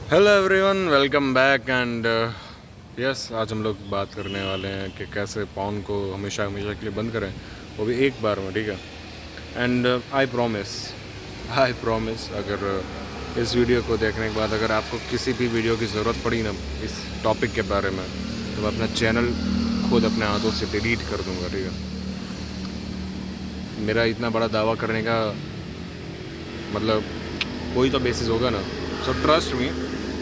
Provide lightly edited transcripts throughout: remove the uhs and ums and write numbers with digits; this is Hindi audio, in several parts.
Hello everyone, welcome back and yes, आज हम लोग बात करने वाले हैं कि कैसे पॉन को हमेशा हमेशा के लिए बंद करें, वो भी एक बार में, ठीक है। एंड आई प्रॉमिस अगर इस वीडियो को देखने के बाद अगर आपको किसी भी वीडियो की ज़रूरत पड़ी ना इस टॉपिक के बारे में, तो मैं अपना चैनल खुद अपने हाथों से डिलीट कर दूंगा, ठीक है। मेरा इतना बड़ा दावा करने का मतलब कोई तो बेसिस होगा ना। So trust me.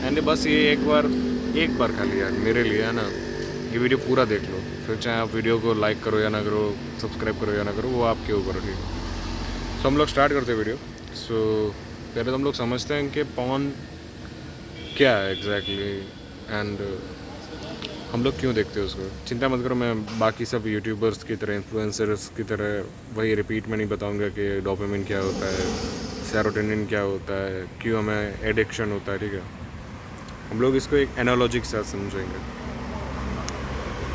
एंड बस ये एक बार खाली यार मेरे लिए है ना, ये वीडियो पूरा देख लो, फिर चाहे आप वीडियो को लाइक करो या ना करो, सब्सक्राइब करो या ना करो, वो आपके ऊपर है, ठीक है। सो हम लोग स्टार्ट करते हैं वीडियो। सो पहले तो हम लोग समझते हैं कि पॉन क्या है एग्जैक्टली एंड हम लोग क्यों देखते हैं उसको। चिंता मत करो, मैं बाकी सब यूट्यूबर्स की तरह, इन्फ्लुएंसर्स की तरह वही रिपीट में नहीं बताऊंगा कि डोपामिन क्या होता है, सेरोटोनिन क्या होता है, क्यों हमें एडिक्शन होता है, ठीक है। हम लोग इसको एक एनालॉजी के साथ समझेंगे।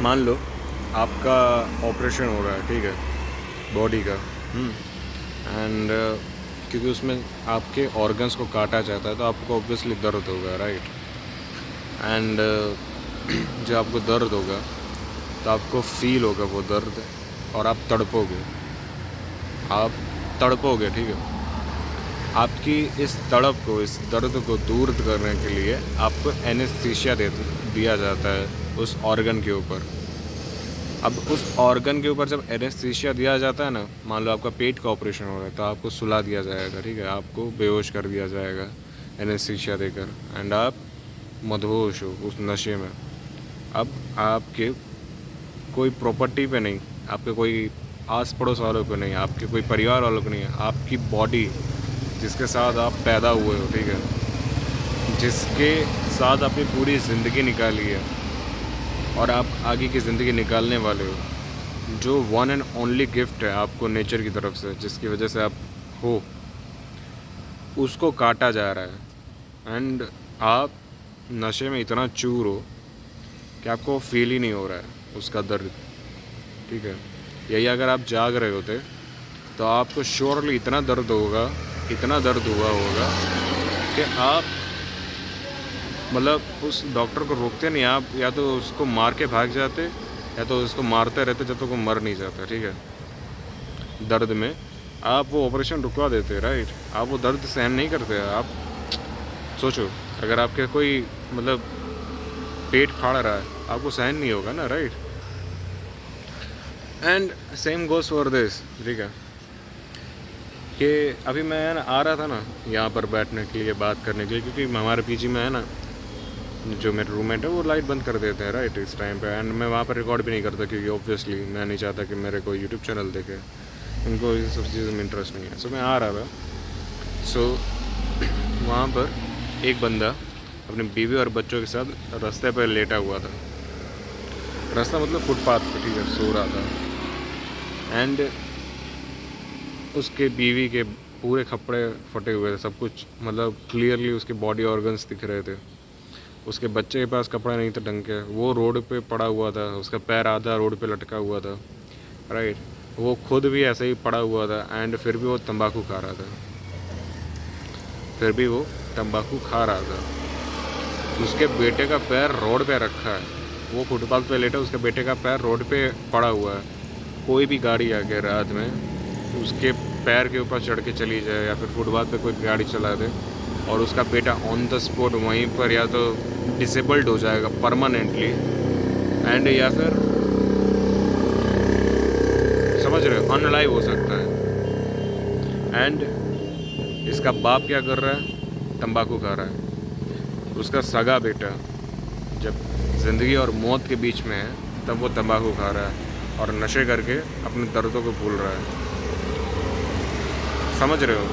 मान लो आपका ऑपरेशन हो रहा है, ठीक है, बॉडी का। एंड क्योंकि उसमें आपके ऑर्गन्स को काटा जाता है तो आपको ऑब्वियसली दर्द होगा, राइट। एंड जब आपको दर्द होगा तो आपको फील होगा वो दर्द, और आप तड़पोगे, ठीक है। आपकी इस तड़प को, इस दर्द को दूर करने के लिए आपको एनेस्थीसिया दिया जाता है उस ऑर्गन के ऊपर। अब उस ऑर्गन के ऊपर जब एनेस्थीसिया दिया जाता है ना, मान लो आपका पेट का ऑपरेशन हो रहा है, तो आपको सुला दिया जाएगा, ठीक है, आपको बेहोश कर दिया जाएगा एनेस्थीसिया देकर, एंड आप मदहोश हो उस नशे में। अब आपके कोई प्रॉपर्टी पे नहीं, आपके कोई आस पड़ोस वालों को नहीं, आपके कोई परिवार वालों को नहीं है, आपकी बॉडी जिसके साथ आप पैदा हुए हो, ठीक है, जिसके साथ आपने पूरी ज़िंदगी निकाली है और आप आगे की ज़िंदगी निकालने वाले हो, जो वन एंड ओनली गिफ्ट है आपको नेचर की तरफ से, जिसकी वजह से आप हो, उसको काटा जा रहा है। एंड आप नशे में इतना चूर हो कि आपको फील ही नहीं हो रहा है उसका दर्द, ठीक है। यही अगर आप जाग रहे होते तो आपको श्योरली इतना दर्द होगा, इतना दर्द हुआ होगा कि आप मतलब उस डॉक्टर को रोकते नहीं, आप या तो उसको मार के भाग जाते या तो उसको मारते रहते जब तक वो मर नहीं जाता, ठीक है। दर्द में आप वो ऑपरेशन रुकवा देते, राइट। आप वो दर्द सहन नहीं करते। आप सोचो, अगर आपके कोई मतलब पेट फाड़ रहा है, आपको सहन नहीं होगा ना, right. And same goes for this, ठीक है। कि अभी मैं ना आ रहा था ना यहाँ पर बैठने के लिए, बात करने के लिए, क्योंकि हमारे पीजी में है ना, जो मेरे रूममेट है वो लाइट बंद कर देते हैं, राइट, इस टाइम पे। एंड मैं वहाँ पर रिकॉर्ड भी नहीं करता, क्योंकि ऑब्वियसली मैं नहीं चाहता कि मेरे कोई यूट्यूब चैनल देखे, उनको इस सब चीज़ों में इंटरेस्ट नहीं है। सो मैं आ रहा था। सो वहाँ पर एक बंदा अपनी बीवी और बच्चों के साथ रास्ते पर लेटा हुआ था। रास्ता मतलब फुटपाथ पर, ठीक है, सो रहा था। एंड उसके बीवी के पूरे कपड़े फटे हुए थे, सब कुछ मतलब क्लियरली उसके बॉडी ऑर्गन्स दिख रहे थे। उसके बच्चे के पास कपड़ा नहीं था ढंग के, वो रोड पे पड़ा हुआ था, उसका पैर आधा रोड पे लटका हुआ था, राइट। वो खुद भी ऐसे ही पड़ा हुआ था, एंड फिर भी वो तंबाकू खा रहा था, उसके बेटे का पैर रोड पे रखा है, वो फुटपाथ पे लेटा, उसके बेटे का पैर रोड पे पड़ा हुआ है। कोई भी गाड़ी आके रात में उसके पैर के ऊपर चढ़ के चली जाए, या फिर फुटपाथ पे कोई गाड़ी चला दे, और उसका बेटा ऑन द स्पॉट वहीं पर या तो डिसेबल्ड हो जाएगा परमानेंटली, एंड या फिर समझ रहे हो, अनलाइव हो सकता है। एंड इसका बाप क्या कर रहा है? तंबाकू खा रहा है। उसका सगा बेटा जब ज़िंदगी और मौत के बीच में है, तब वो तंबाकू खा रहा है और नशे करके अपने दर्दों को भूल रहा है। समझ रहे हो?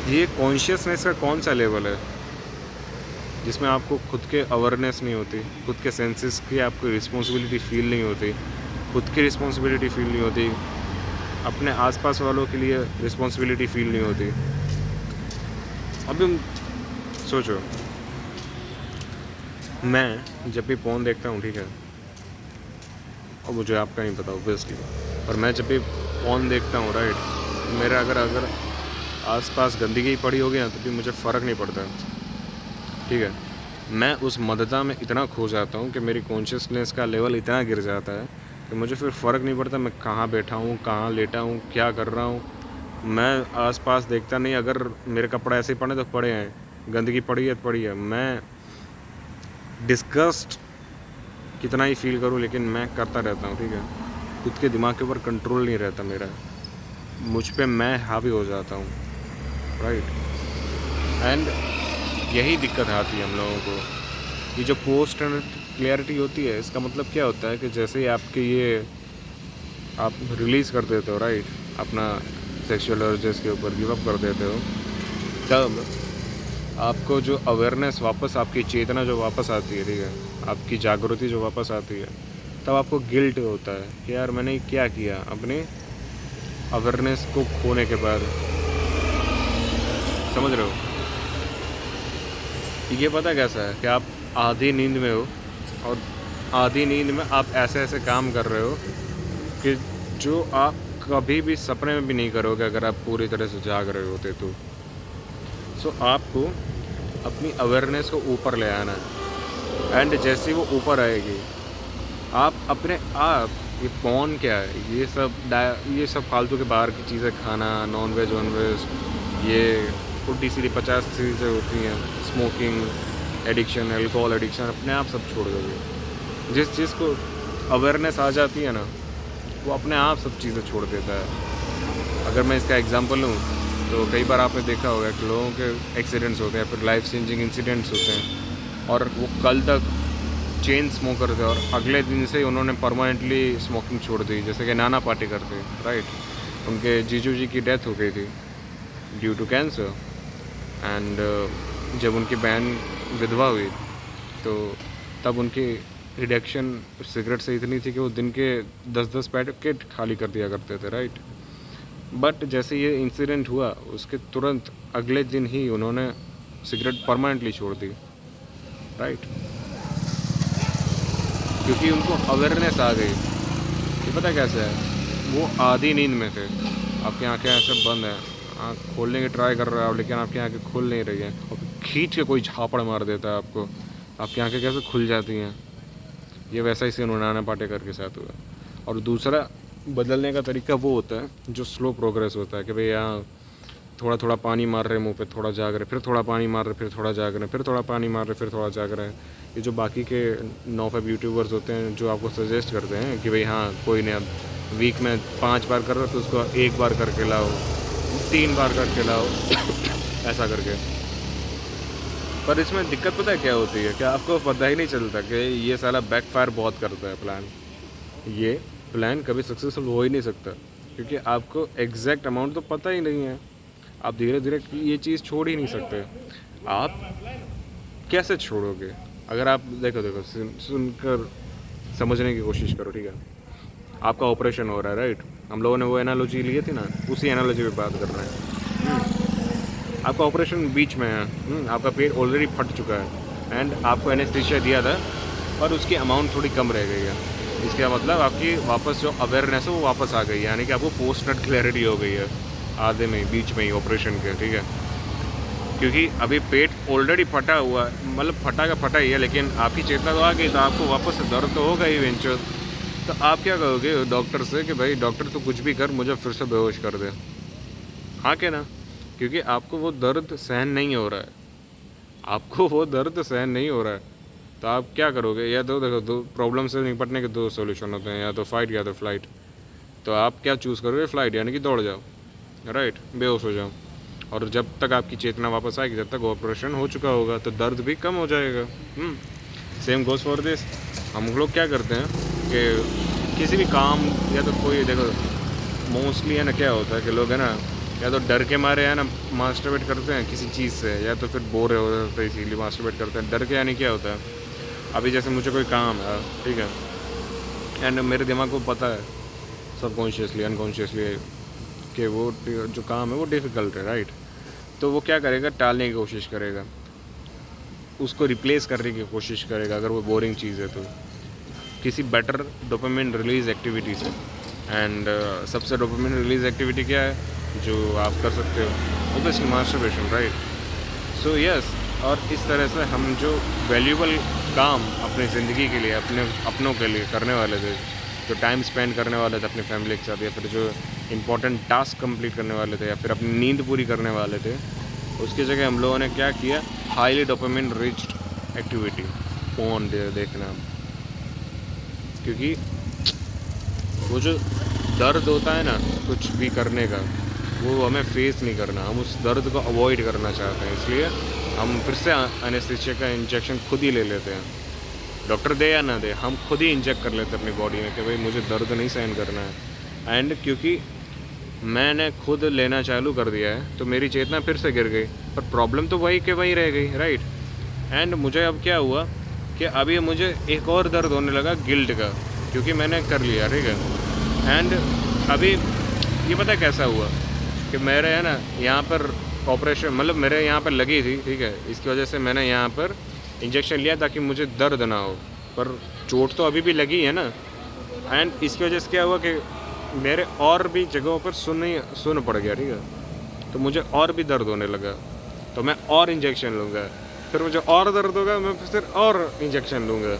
ये कॉन्शियसनेस का कौन सा लेवल है जिसमें आपको खुद के अवेयरनेस नहीं होती, खुद के सेंसेस की आपको रिस्पॉन्सिबिलिटी फील नहीं होती, खुद की रिस्पॉन्सिबिलिटी फील नहीं होती, अपने आसपास वालों के लिए रिस्पॉन्सिबिलिटी फील नहीं होती। अभी सोचो, मैं जब भी फ़ोन देखता हूँ, ठीक है, और मुझे आपका नहीं पता ऑब्वियसली, पर मैं जब भी फ़ोन देखता हूँ, राइट, मेरा अगर आसपास गंदगी पड़ी होगी ना तो भी मुझे फ़र्क नहीं पड़ता, ठीक है। मैं उस मदता में इतना खो जाता हूँ कि मेरी कॉन्शियसनेस का लेवल इतना गिर जाता है कि मुझे फिर फ़र्क नहीं पड़ता मैं कहाँ बैठा हूँ, कहाँ लेटा हूँ, क्या कर रहा हूँ। मैं आसपास देखता नहीं, अगर मेरे कपड़े ऐसे ही पड़े तो पड़े हैं, गंदगी पड़ी है तो पड़ी है। मैं डिस्गस्ट कितना ही फील करूँ लेकिन मैं करता रहता हूँ, ठीक है। खुद के दिमाग के ऊपर कंट्रोल नहीं रहता मेरा, मुझ पे मैं हावी हो जाता हूँ, राइट। एंड यही दिक्कत आती है हम लोगों को। ये जो पोस्ट क्लियरिटी होती है, इसका मतलब क्या होता है कि जैसे ही आपके ये आप रिलीज़ कर देते हो, राइट, अपना सेक्सुअल अर्जेस के ऊपर गिव अप कर देते हो, तब आपको जो अवेयरनेस वापस, आपकी चेतना जो वापस आती है, ठीक है, आपकी जागृति जो वापस आती है, तब आपको गिल्ट होता है कि यार मैंने क्या किया अपने अवेयरनेस को खोने के बाद। समझ रहे हो? ये पता कैसा है कि आप आधी नींद में हो और आधी नींद में आप ऐसे ऐसे काम कर रहे हो कि जो आप कभी भी सपने में भी नहीं करोगे अगर आप पूरी तरह से जाग रहे होते तो। सो आपको अपनी अवेयरनेस को ऊपर ले आना है, एंड जैसे ही वो ऊपर आएगी आप अपने आप, ये पॉन क्या है, ये सब फालतू के बाहर की चीज़ें खाना, नॉन वेज ये उल्टी सीधी 50 चीज़ें होती हैं, स्मोकिंग एडिक्शन, अल्कोहल एडिक्शन, अपने आप सब छोड़ दोगे। जिस चीज़ को अवेयरनेस आ जाती है ना, वो अपने आप सब चीज़ें छोड़ देता है। अगर मैं इसका एग्जांपल लूँ तो कई बार आपने देखा होगा कि लोगों के एक्सीडेंट्स होते हैं, फिर लाइफ चेंजिंग इंसिडेंट्स होते हैं, और वो कल तक चेन स्मोकर थे और अगले दिन से उन्होंने परमानेंटली स्मोकिंग छोड़ दी, जैसे कि नाना पाटेकर थे, राइट। उनके जीजू जी की डेथ हो गई थी ड्यू टू कैंसर, एंड जब उनकी बहन विधवा हुई तो तब उनकी एडिक्शन सिगरेट से इतनी थी कि वो दिन के 10-10 पैकेट खाली कर दिया करते थे, राइट। बट जैसे ये इंसिडेंट हुआ उसके तुरंत अगले दिन ही उन्होंने सिगरेट परमानेंटली छोड़ दी, राइट, क्योंकि उनको अवेयरनेस आ गई। ये पता कैसे है, वो आधी नींद में थे, आपकी आंखें ऐसे बंद हैं, आँख खोलने की ट्राई कर रहे हो लेकिन आपकी आंखें खुल नहीं रही हैं, और खींच के कोई झापड़ मार देता है आपको, आपकी आंखें कैसे खुल जाती हैं। ये वैसा ही सीन नाना पाटेकर के साथ हुआ। और दूसरा बदलने का तरीका वो होता है जो स्लो प्रोग्रेस होता है कि भाई यहाँ थोड़ा थोड़ा पानी मार रहे हैं मुंह पे, थोड़ा जाग रहे, फिर थोड़ा पानी मार रहे, फिर थोड़ा जाग रहे, फिर थोड़ा पानी मार रहे, फिर थोड़ा जाग रहे हैं। ये जो बाकी के 9-5 यूट्यूबर्स होते हैं जो आपको सजेस्ट करते हैं कि भाई हाँ कोई नहीं, अब वीक में 5 बार कर रहे हो तो उसको 1 बार करके लाओ, 3 बार करके लाओ ऐसा करके। पर इसमें दिक्कत पता है क्या होती है कि आपको पता ही नहीं चलता कि ये साला बैकफायर बहुत करता है प्लान। ये प्लान कभी सक्सेसफुल हो ही नहीं सकता क्योंकि आपको एग्जैक्ट अमाउंट तो पता ही नहीं है। आप धीरे धीरे ये चीज़ छोड़ ही नहीं सकते। आप कैसे छोड़ोगे? अगर आप देखो सुनकर समझने की कोशिश करो, ठीक है। आपका ऑपरेशन हो रहा है, राइट। हम लोगों ने वो एनालॉजी ली थी ना, उसी एनालॉजी पे बात कर रहे हैं। आपका ऑपरेशन बीच में है, आपका पेट ऑलरेडी फट चुका है एंड आपको एनेस्थीसिया दिया था और उसकी अमाउंट थोड़ी कम रह गई है। इसका मतलब आपकी वापस जो अवेयरनेस है वो वापस आ गई है, यानी कि आपको पोस्ट नट क्लैरिटी हो गई है आधे में, बीच में ही ऑपरेशन के, ठीक है। क्योंकि अभी पेट ऑलरेडी फटा हुआ है, मतलब फटा का फटा ही है, लेकिन आपकी चेतना तो आ गई, तो आपको वापस से दर्द तो होगा ही वेंचर। तो आप क्या कहोगे डॉक्टर से कि भाई डॉक्टर तो कुछ भी कर, मुझे फिर से बेहोश कर दे, हाँ क्या ना? क्योंकि आपको वो दर्द सहन नहीं हो रहा है, आपको वो दर्द सहन नहीं हो रहा है। तो आप क्या करोगे? या तो देखो, दो प्रॉब्लम से निपटने के दो सॉल्यूशन होते हैं, या तो फाइट या तो फ्लाइट। तो आप क्या चूज़ करोगे? फ्लाइट, यानी कि दौड़ जाओ, राइट, बेहोश हो जाओ। और जब तक आपकी चेतना वापस आएगी तब तक ऑपरेशन हो चुका होगा, तो दर्द भी कम हो जाएगा। Same goes for this. हम लोग क्या करते हैं कि किसी भी काम या तो कोई, देखो मोस्टली है ना क्या होता है कि लोग है ना, या तो डर के मारे है ना मास्टरबेट करते हैं किसी चीज़ से, या तो फिर बोर हो जाते हैं इसीलिए मास्टरबेट करते हैं। डर के यानी क्या होता है, अभी जैसे मुझे कोई काम है, ठीक है, एंड मेरे दिमाग को पता है सबकॉन्शियसली अनकॉन्शियसली कि वो जो काम है वो डिफ़िकल्ट है, राइट। तो वो क्या करेगा? टालने की कोशिश करेगा, उसको रिप्लेस करने की कोशिश करेगा अगर वो बोरिंग चीज़ है तो किसी बेटर डोपामिन रिलीज़ एक्टिविटी से। एंड सबसे डोपामिन रिलीज़ एक्टिविटी क्या है? जो आप कर सकते हो, obviously masturbation, right. So yes, और इस तरह से हम जो वैल्यूबल काम अपनी ज़िंदगी के लिए, अपनों के लिए करने वाले थे, जो टाइम स्पेंड करने वाले थे अपनी फैमिली के साथ, या फिर जो इम्पोर्टेंट टास्क कंप्लीट करने वाले थे, या फिर अपनी नींद पूरी करने वाले थे, उसकी जगह हम लोगों ने क्या किया, highly dopamine riched activity, phone देखना। क्योंकि वो जो दर्द होता है ना कुछ भी करने का, वो हमें फेस नहीं करना, हम उस दर्द को अवॉइड करना चाहते हैं, इसलिए हम फिर से एनेस्थीसिया का इंजेक्शन खुद ही ले लेते हैं। डॉक्टर दे या ना दे, हम खुद ही इंजेक्ट कर लेते हैं अपनी बॉडी में कि भाई मुझे दर्द नहीं सहन करना है। एंड क्योंकि मैंने खुद लेना चालू कर दिया है तो मेरी चेतना फिर से गिर गई, पर प्रॉब्लम तो वही के वही रह गई, राइट। एंड मुझे अब क्या हुआ कि अभी मुझे एक और दर्द होने लगा गिल्ट का, क्योंकि मैंने कर लिया, ठीक है। एंड अभी ये पता कैसा हुआ कि मेरे है ना यहाँ पर ऑपरेशन, मतलब मेरे यहाँ पर लगी थी, ठीक है, इसकी वजह से मैंने यहाँ पर इंजेक्शन लिया ताकि मुझे दर्द ना हो, पर चोट तो अभी भी लगी है ना। एंड इसकी वजह से क्या हुआ कि मेरे और भी जगहों पर सुन पड़ गया, ठीक है, तो मुझे और भी दर्द होने लगा, तो मैं और इंजेक्शन लूँगा, फिर मुझे और दर्द होगा, मैं फिर और इंजेक्शन लूँगा,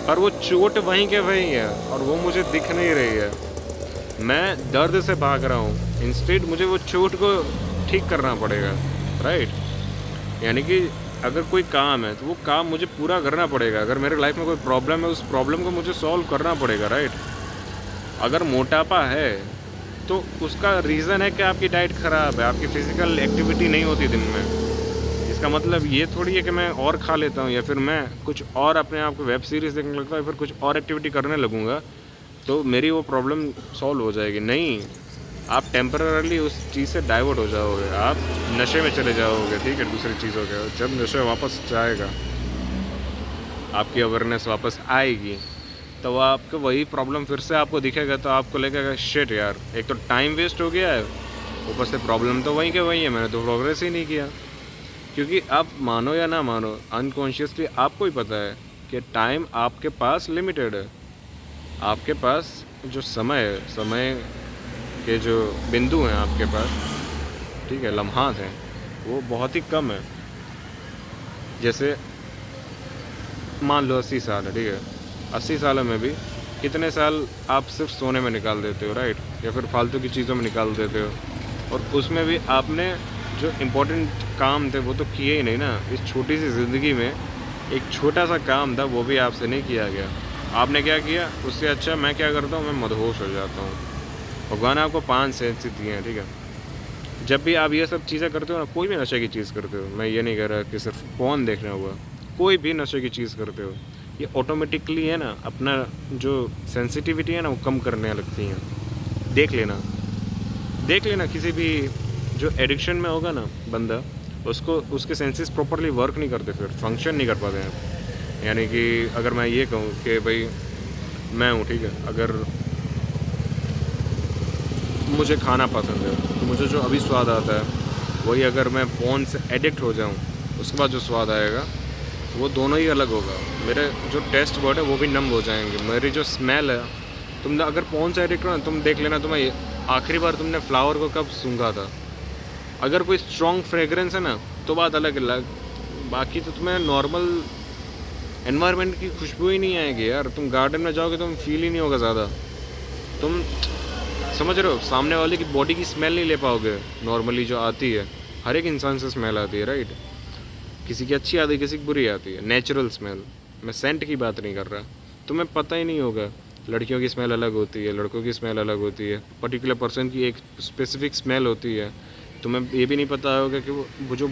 और वो चोट वहीं के वहीं है और वो मुझे दिख नहीं रही है। मैं दर्द से भाग रहा हूँ, इंस्टेड मुझे वो चोट को ठीक करना पड़ेगा, राइट। यानी कि अगर कोई काम है तो वो काम मुझे पूरा करना पड़ेगा। अगर मेरे लाइफ में कोई प्रॉब्लम है, उस प्रॉब्लम को मुझे सॉल्व करना पड़ेगा, राइट। अगर मोटापा है तो उसका रीज़न है कि आपकी डाइट ख़राब है, आपकी फ़िज़िकल एक्टिविटी नहीं होती दिन में। इसका मतलब ये थोड़ी है कि मैं और खा लेता हूँ या फिर मैं कुछ और अपने आप को वेब सीरीज़ देखने लगता हूँ या फिर कुछ और एक्टिविटी करने लगूँगा तो मेरी वो प्रॉब्लम सॉल्व हो जाएगी। नहीं, आप टेम्पररली उस चीज़ से डाइवर्ट हो जाओगे, आप नशे में चले जाओगे, ठीक है, दूसरी चीज़ों के। जब नशा वापस जाएगा, आपकी अवेयरनेस वापस आएगी, तो आपको वही प्रॉब्लम फिर से आपको दिखेगा, तो आपको लगेगा शिट यार, एक तो टाइम वेस्ट हो गया है, ऊपर से प्रॉब्लम तो वहीं के वहीं है, मैंने तो प्रोग्रेस ही नहीं किया। क्योंकि आप मानो या ना मानो, अनकॉन्शियसली आपको ही पता है कि टाइम आपके पास लिमिटेड है। आपके पास जो समय है, समय के जो बिंदु हैं आपके पास, ठीक है, लम्हात हैं, वो बहुत ही कम है। जैसे मान लो 80 साल है, ठीक है, 80 सालों में भी कितने साल आप सिर्फ सोने में निकाल देते हो, राइट, या फिर फालतू की चीज़ों में निकाल देते हो, और उसमें भी आपने जो इम्पोर्टेंट काम थे वो तो किए ही नहीं ना। इस छोटी सी ज़िंदगी में एक छोटा सा काम था, वो भी आपसे नहीं किया गया। आपने क्या किया, उससे अच्छा मैं क्या करता हूँ, मैं मदहोश हो जाता हूँ। भगवान ने आपको 5 सेंस दिए हैं, ठीक है। जब भी आप ये सब चीज़ें करते हो ना, कोई भी नशे की चीज़ करते हो, मैं ये नहीं कह रहा कि सिर्फ फ़ोन देखना हुआ, कोई भी नशे की चीज़ करते हो, ये ऑटोमेटिकली है ना अपना जो सेंसिटिविटी है ना वो कम करने लगती हैं। देख लेना किसी भी जो एडिक्शन में होगा ना बंदा, उसको उसके सेंसेस प्रॉपरली वर्क नहीं करते, फिर फंक्शन नहीं कर पाते हैं। यानी कि अगर मैं ये कहूँ कि भाई मैं हूँ, ठीक है, अगर मुझे खाना पसंद है तो मुझे जो अभी स्वाद आता है वही अगर मैं फ़ोन से एडिक्ट हो जाऊँ उसके बाद जो स्वाद आएगा वो दोनों ही अलग होगा। मेरे जो टेस्ट बर्ड है वो भी नम हो जाएंगे। मेरी जो स्मेल है, तुम अगर फ़ोन से एडिक्ट हो ना, तुम देख लेना तुम्हें आखिरी बार तुमने फ्लावर को कब सूंघा था। अगर कोई स्ट्रॉन्ग फ्रेगरेंस है ना तो बात अलग, बाकी तो तुम्हें नॉर्मल एनवायरनमेंट की खुशबू ही नहीं आएगी यार। तुम गार्डन में जाओगे तुम फील ही नहीं होगा ज़्यादा, तुम समझ रहे हो, सामने वाले की बॉडी की स्मेल नहीं ले पाओगे नॉर्मली जो आती है। हर एक इंसान से स्मेल आती है, राइट, किसी की अच्छी आती है, किसी की बुरी आती है, नेचुरल स्मेल। मैं सेंट की बात नहीं कर रहा। तुम्हें पता ही नहीं होगा, लड़कियों की स्मेल अलग होती है, लड़कों की स्मेल अलग होती है, पर्टिकुलर पर्सन की एक स्पेसिफिक स्मेल होती है। तुम्हें ये भी नहीं पता होगा कि वो जो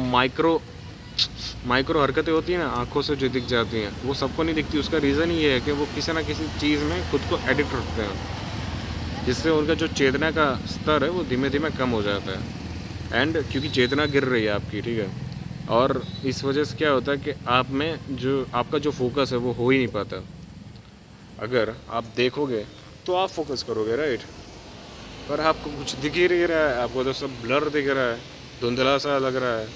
माइक्रो हरकतें होती हैं ना आँखों से जो दिख जाती हैं, वो सबको नहीं दिखती। उसका रीज़न ही ये है कि वो किसी ना किसी चीज़ में खुद को एडिक्ट रखते हैं, जिससे उनका जो चेतना का स्तर है वो धीमे धीमे कम हो जाता है। एंड क्योंकि चेतना गिर रही है आपकी, ठीक है, और इस वजह से क्या होता है कि आप में जो आपका जो फोकस है वो हो ही नहीं पाता। अगर आप देखोगे तो आप फोकस करोगे, राइट, पर आपको कुछ दिख ही नहीं रहा है, आपको तो सब ब्लर दिख रहा है, धुंधला सा लग रहा है,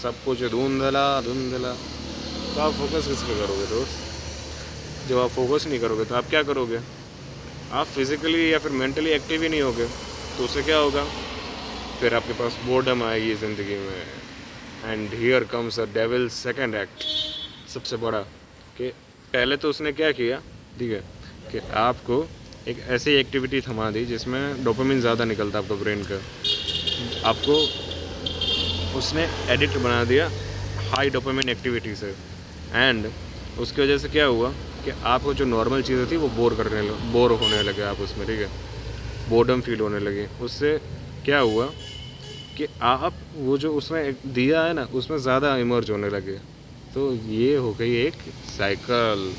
सब कुछ धुंधला, तो आप फोकस किस पे करोगे दोस्त? जब आप फोकस नहीं करोगे तो आप क्या करोगे? आप फिज़िकली या फिर मेंटली एक्टिव ही नहीं होगे, तो उससे क्या होगा, फिर आपके पास बोर्डम आएगी ज़िंदगी में। And here comes a devil second act, सबसे बड़ा, कि पहले तो उसने क्या किया, ठीक है, कि आपको एक ऐसी एक्टिविटी थमा दी जिसमें डोपामिन ज़्यादा निकलता आपका ब्रेन का। आपको उसने एडिक्ट बना दिया हाई डोपामिन एक्टिविटी से। एंड उसकी वजह से क्या हुआ कि आपको जो नॉर्मल चीज़ें थी वो बोर होने लगे आप उसमें, ठीक है, बोर्डम फील होने लगी। उससे क्या हुआ कि आप वो जो उसमें दिया है ना उसमें ज़्यादा इमर्ज होने लगे। तो ये हो गई एक साइकिल,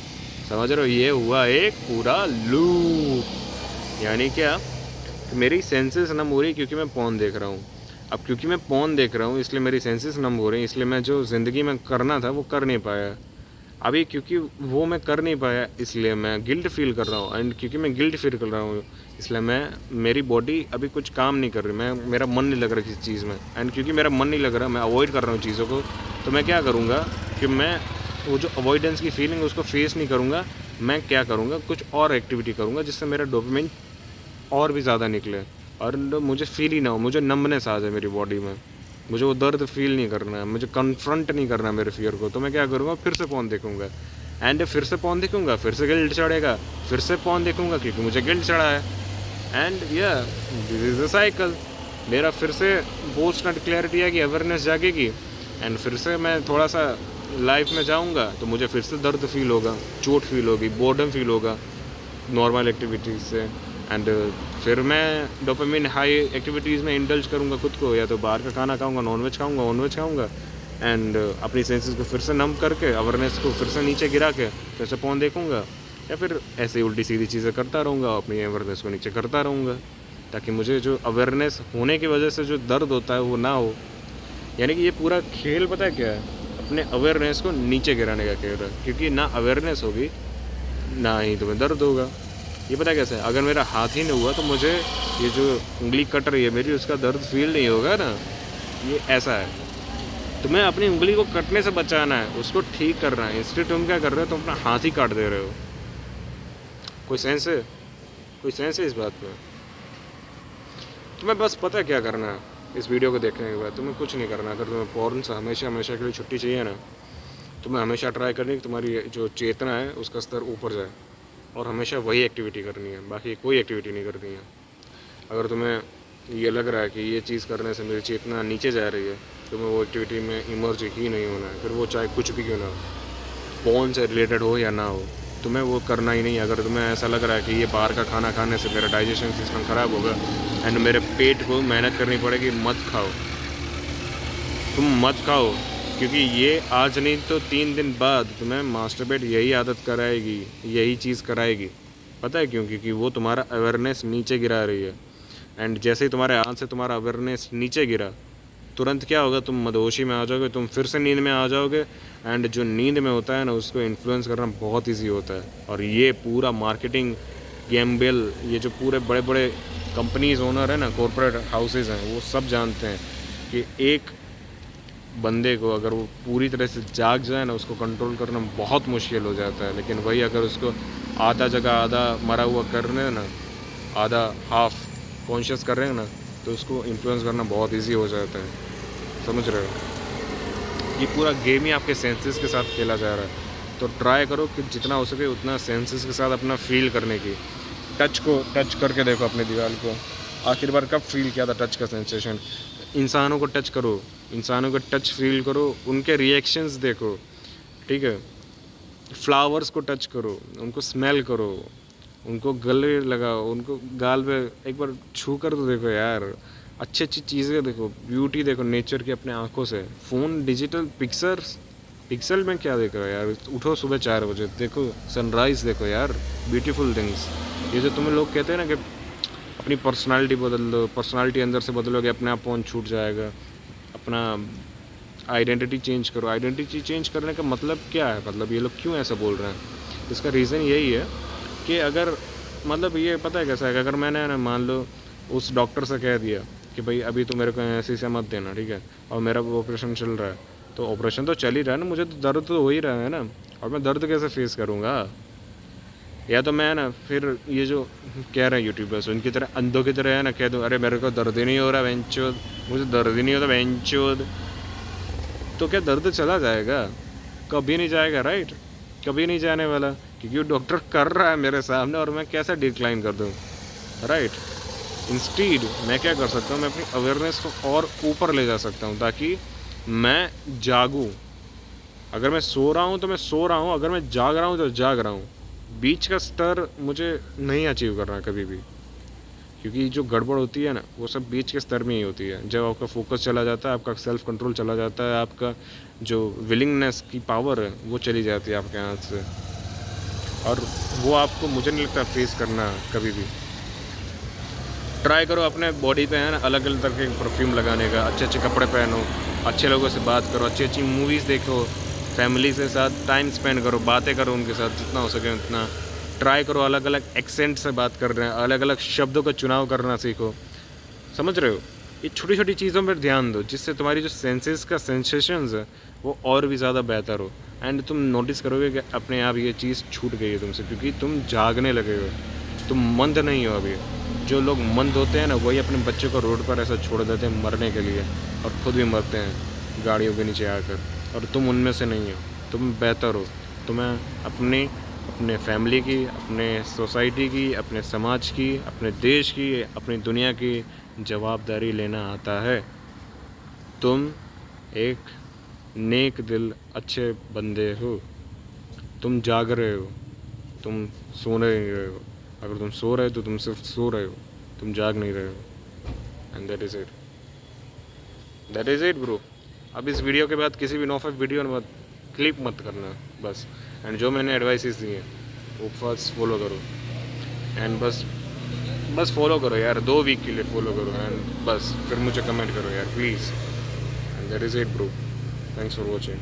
समझ रहे हो, ये हुआ एक पूरा लूप। यानी क्या, मेरी सेंसेस नम हो रही क्योंकि मैं पॉर्न देख रहा हूँ। अब क्योंकि मैं पॉर्न देख रहा हूँ इसलिए मेरी सेंसेस नम हो रही, इसलिए मैं जो ज़िंदगी में करना था वो कर नहीं पाया। अभी क्योंकि वो मैं कर नहीं पाया इसलिए मैं गिल्ट फील कर रहा हूँ। एंड क्योंकि मैं गिल्ट फील कर रहा हूँ इसलिए मेरी बॉडी अभी कुछ काम नहीं कर रही, मेरा मन नहीं लग रहा किसी चीज़ में। एंड क्योंकि मेरा मन नहीं लग रहा, मैं अवॉइड कर रहा हूँ चीज़ों को, तो मैं क्या करूँगा कि मैं वो जो अवॉइडेंस की फीलिंग उसको फेस नहीं करूँगा। मैं क्या करूँगा, कुछ और एक्टिविटी करूँगा जिससे मेरा डोपामिन और भी ज़्यादा निकले और मुझे फील ही ना हो, मुझे नम्बनेस आ जाए मेरी बॉडी में, मुझे वो दर्द फील नहीं करना है, मुझे कन्फ्रंट नहीं करना है मेरे फियर को। तो मैं क्या करूँगा, फिर से पॉर्न देखूँगा। एंड फिर से पॉर्न देखूँगा, फिर से गिल्ट चढ़ेगा, फिर से पॉर्न देखूँगा क्योंकि मुझे गिल्ट चढ़ा है। And this is a cycle. मेरा फिर से पोस्ट नट क्लैरिटी आएगी, अवेयरनेस जागेगी, एंड फिर से मैं थोड़ा सा लाइफ में जाऊँगा तो मुझे फिर से दर्द फील होगा, चोट फील होगी, बोर्डम फील होगा नॉर्मल एक्टिविटीज़ से। एंड फिर मैं डोपामिन हाई एक्टिविटीज़ में इंडल्ज करूँगा खुद को, या तो बाहर का खाना खाऊँगा, नॉनवेज खाऊँगा एंड अपनी सेंसेस को फिर से नम करके अवेयरनेस को फिर से नीचे गिरा के फिर से पॉर्न देखूँगा, या फिर ऐसे ही उल्टी सीधी चीज़ें करता रहूँगा, अपनी अवेयरनेस को नीचे करता रहूँगा, ताकि मुझे जो अवेयरनेस होने की वजह से जो दर्द होता है वो ना हो। यानी कि ये पूरा खेल पता है क्या है, अपने अवेयरनेस को नीचे गिराने का खेल है, क्योंकि ना अवेयरनेस होगी ना ही तुम्हें दर्द होगा। ये पता कैसे है, अगर मेरा हाथ ही नहीं हुआ तो मुझे ये जो उंगली कट रही है मेरी उसका दर्द फील नहीं होगा ना, ये ऐसा है। तुम्हें अपनी उंगली को कटने से बचाना है, उसको ठीक करना है। इंस्टेड तुम क्या कर रहे हो, तुम अपना हाथ ही काट दे रहे हो। कोई सेंस है, कोई सेंस है इस बात में? तुम्हें बस पता है क्या करना है, इस वीडियो को देखने के बाद तुम्हें कुछ नहीं करना। अगर तुम्हें पॉर्न से हमेशा के लिए छुट्टी चाहिए ना, तुम्हें हमेशा ट्राई करनी कि तुम्हारी जो चेतना है उसका स्तर ऊपर जाए, और हमेशा वही एक्टिविटी करनी है, बाकी कोई एक्टिविटी नहीं करनी है। अगर तुम्हें ये लग रहा है कि ये चीज़ करने से मेरी चेतना नीचे जा रही है, तुम्हें वो एक्टिविटी में इमर्ज ही नहीं होना है, फिर वो चाहे कुछ भी क्यों ना हो, फोन से रिलेटेड हो या ना हो, तुम्हें वो करना ही नहीं। अगर तुम्हें ऐसा लग रहा है कि ये बाहर का खाना खाने से मेरा डाइजेशन सिस्टम ख़राब होगा एंड मेरे पेट को मेहनत करनी पड़ेगी, मत खाओ, तुम मत खाओ, क्योंकि ये आज नहीं तो 3 दिन बाद तुम्हें मास्टरबेट यही आदत कराएगी, यही चीज़ कराएगी। पता है क्यों? क्योंकि वो तुम्हारा अवेयरनेस नीचे गिरा रही है। एंड जैसे ही तुम्हारे हाथ से तुम्हारा अवेयरनेस नीचे गिरा, तुरंत क्या होगा, तुम मदहोशी में आ जाओगे, तुम फिर से नींद में आ जाओगे। एंड जो नींद में होता है ना, उसको इन्फ्लुएंस करना बहुत ईजी होता है। और ये पूरा मार्केटिंग गैम्बल, ये जो पूरे बड़े बड़े कंपनीज़ ओनर है ना, कॉर्पोरेट हाउसेज हैं, वो सब जानते हैं कि एक बंदे को अगर वो पूरी तरह से जाग जाए ना, उसको कंट्रोल करना बहुत मुश्किल हो जाता है। लेकिन वही अगर उसको आधा जगह आधा मरा हुआ कर रहे हैं ना, आधा हाफ कॉन्शियस कर रहे हैं ना, तो उसको इन्फ्लुएंस करना बहुत इजी हो जाता है। समझ रहे हो? ये पूरा गेम ही आपके सेंसेस के साथ खेला जा रहा है। तो ट्राई करो कि जितना हो सके उतना सेंसेस के साथ अपना फील करने की। टच करके देखो अपने दीवार को, आखिर बार कब फील किया था टच का सेंसेशन। इंसानों को टच करो, इंसानों को टच फील करो, उनके रिएक्शंस देखो, ठीक है। फ्लावर्स को टच करो, उनको स्मेल करो, उनको गले लगाओ, उनको गाल पे एक बार छू कर तो देखो यार। अच्छी अच्छी चीज़ें देखो, ब्यूटी देखो नेचर की अपने आँखों से। फ़ोन डिजिटल पिक्सल में क्या देखो यार। उठो सुबह 4 बजे, देखो सनराइज़, देखो यार ब्यूटीफुल थिंग्स। ये जो तुम्हें लोग कहते हैं ना कि अपनी पर्सनालिटी बदल लो, पर्सनालिटी अंदर से बदलोगे अपने आप फ़ोन छूट जाएगा, अपना आइडेंटिटी चेंज करो। आइडेंटिटी चेंज करने का मतलब क्या है, मतलब ये लोग क्यों ऐसा बोल रहे हैं? इसका रीज़न यही है कि अगर मतलब ये पता है कैसा है कि अगर मैंने ना मान लो उस डॉक्टर से कह दिया कि भाई अभी तो मेरे को ऐसे से मत देना, ठीक है, और मेरा ऑपरेशन चल रहा है, तो ऑपरेशन तो चल ही रहा है ना, मुझे तो दर्द तो हो ही रहा है ना, और मैं दर्द कैसे फेस करूँगा? या तो मैं ना फिर ये जो कह रहे हैं यूट्यूबर्स उनकी तरह अंधों की तरह है ना कह दूँ अरे मेरे को दर्द ही नहीं हो रहा बेंचोद, मुझे दर्द ही नहीं होता बेंचोद, तो क्या दर्द चला जाएगा? कभी नहीं जाएगा, राइट? कभी नहीं जाने वाला, क्योंकि वो डॉक्टर कर रहा है मेरे सामने और मैं कैसे डिक्लाइन कर दूँ, राइट? इंस्टीड मैं क्या कर सकता हूँ, मैं अपनी अवेयरनेस को और ऊपर ले जा सकता हूँ ताकि मैं जागूँ। अगर मैं सो रहा हूँ तो मैं सो रहा हूँ, अगर मैं जाग रहा हूँ तो जाग रहा हूँ। बीच का स्तर मुझे नहीं अचीव करना कभी भी, क्योंकि जो गड़बड़ होती है ना वो सब बीच के स्तर में ही होती है। जब आपका फोकस चला जाता है, आपका सेल्फ कंट्रोल चला जाता है, आपका जो विलिंगनेस की पावर है वो चली जाती है आपके हाथ से, और वो आपको मुझे नहीं लगता फेस करना कभी भी। ट्राई करो अपने बॉडी पे है ना अलग अलग तरह के परफ्यूम लगाने का, अच्छे अच्छे कपड़े पहनो, अच्छे लोगों से बात करो, अच्छी अच्छी मूवीज़ देखो, फैमिली के साथ टाइम स्पेंड करो, बातें करो उनके साथ जितना हो सके उतना। ट्राई करो अलग अलग एक्सेंट से बात कर रहे हैं, अलग अलग शब्दों का चुनाव करना सीखो, समझ रहे हो? ये छोटी छोटी चीज़ों पर ध्यान दो जिससे तुम्हारी जो सेंसेस का सेंसेशंस है वो और भी ज़्यादा बेहतर हो। एंड तुम नोटिस करोगे कि अपने आप ये चीज़ छूट गई है तुमसे, क्योंकि तुम जागने लगे हो, तुम मंद नहीं हो अभी। जो लोग मंद होते हैं ना वही अपने बच्चों को रोड पर ऐसा छोड़ देते हैं मरने के लिए, और ख़ुद भी मरते हैं गाड़ियों के नीचे आकर, और तुम उनमें से नहीं हो। तुम बेहतर हो, तुम्हें अपने फैमिली की, अपने सोसाइटी की, अपने समाज की, अपने देश की, अपनी दुनिया की जवाबदारी लेना आता है। तुम एक नेक दिल अच्छे बंदे हो, तुम जाग रहे हो, तुम सो नहीं रहे हो। अगर तुम सो रहे हो तो तुम सिर्फ सो रहे हो, तुम जाग नहीं रहे हो। And that is it bro. अब इस वीडियो के बाद किसी भी नॉफेक वीडियो मत क्लिप मत करना बस। एंड जो मैंने एडवाइसेस दी हैं वो फर्स्ट फॉलो करो, एंड बस फॉलो करो यार, 2 वीक के लिए फॉलो करो, एंड बस फिर मुझे कमेंट करो यार please. And that is it bro, thanks for watching.